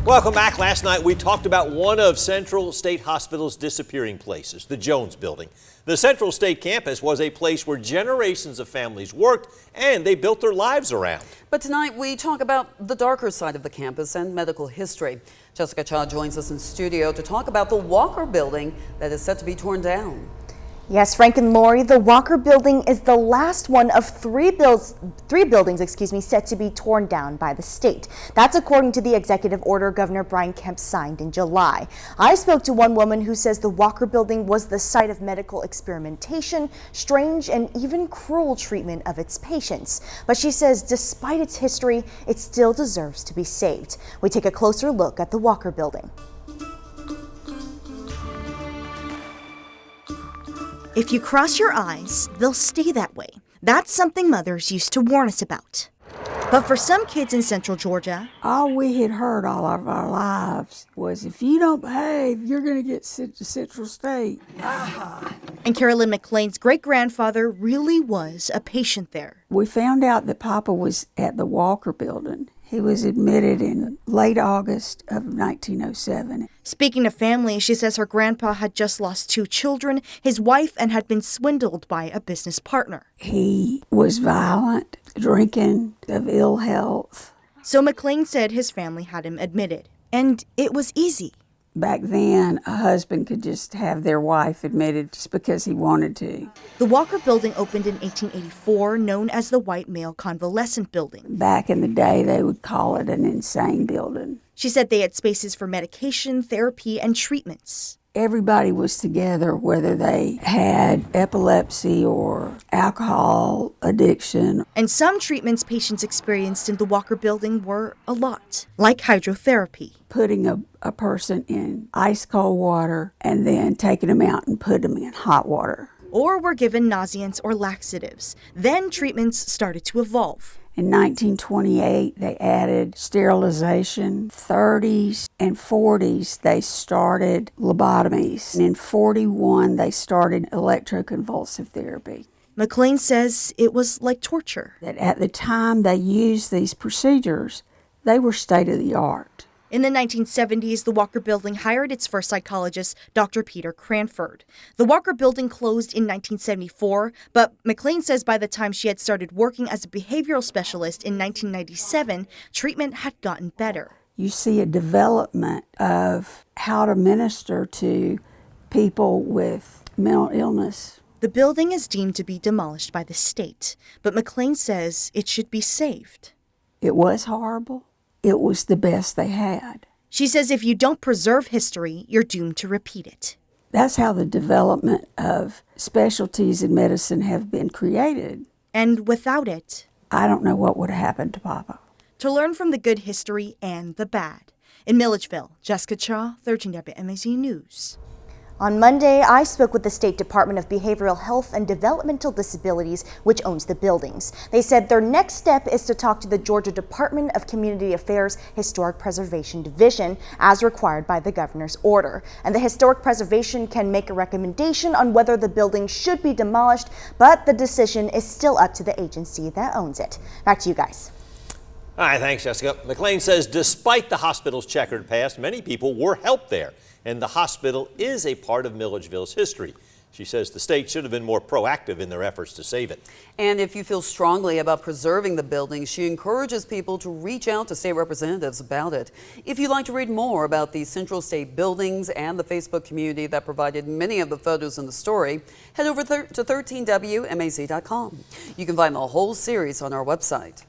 Welcome back. Last night we talked about one of Central State Hospital's disappearing places, the Jones Building. The Central State campus was a place where generations of families worked and they built their lives around. But tonight we talk about the darker side of the campus and medical history. Jessica Cha joins us in studio to talk about the Walker Building that is set to be torn down. Yes, Frank and Lori, the Walker Building is the last one of three buildings set to be torn down by the state. That's according to the executive order Governor Brian Kemp signed in July. I spoke to one woman who says the Walker Building was the site of medical experimentation, strange and even cruel treatment of its patients. But she says despite its history, it still deserves to be saved. We take a closer look at the Walker Building. If you cross your eyes, they'll stay that way. That's something mothers used to warn us about. But for some kids in Central Georgia, all we had heard all of our lives was if you don't behave, you're going to get sent to Central State. And Carolyn McLean's great-grandfather really was a patient there. We found out that Papa was at the Walker Building. He was admitted in late August of 1907. Speaking of family, she says her grandpa had just lost 2 children, his wife, and had been swindled by a business partner. He was violent, drinking, of ill health. So McLean said his family had him admitted. And it was easy. Back then, a husband could just have their wife admitted just because he wanted to. The Walker Building opened in 1884, known as the White Male Convalescent Building. Back in the day, they would call it an insane building. She said they had spaces for medication, therapy, and treatments. Everybody was together, whether they had epilepsy or alcohol addiction. And some treatments patients experienced in the Walker Building were a lot, like hydrotherapy. Putting a person in ice cold water and then taking them out and putting them in hot water. Or were given nauseants or laxatives. Then treatments started to evolve. In 1928, they added sterilization. 30s and 40s, they started lobotomies. And in 41, they started electroconvulsive therapy. McLean says it was like torture. That at the time they used these procedures, they were state of the art. In the 1970s, the Walker Building hired its first psychologist, Dr. Peter Cranford. The Walker Building closed in 1974, but McLean says by the time she had started working as a behavioral specialist in 1997, treatment had gotten better. You see a development of how to minister to people with mental illness. The building is deemed to be demolished by the state, but McLean says it should be saved. It was horrible. It was the best they had. She says if you don't preserve history, you're doomed to repeat it. That's how the development of specialties in medicine have been created. And without it, I don't know what would have happened to Papa. To learn from the good history and the bad. In Milledgeville, Jessica Cha, 13 WMAZ News. On Monday, I spoke with the State Department of Behavioral Health and Developmental Disabilities, which owns the buildings. They said their next step is to talk to the Georgia Department of Community Affairs Historic Preservation Division, as required by the governor's order. And the Historic Preservation can make a recommendation on whether the building should be demolished, but the decision is still up to the agency that owns it. Back to you guys. All right, thanks, Jessica. McLean says despite the hospital's checkered past, many people were helped there, and the hospital is a part of Milledgeville's history. She says the state should have been more proactive in their efforts to save it. And if you feel strongly about preserving the building, she encourages people to reach out to state representatives about it. If you'd like to read more about the Central State buildings and the Facebook community that provided many of the photos in the story, head over to 13WMAZ.com. You can find the whole series on our website.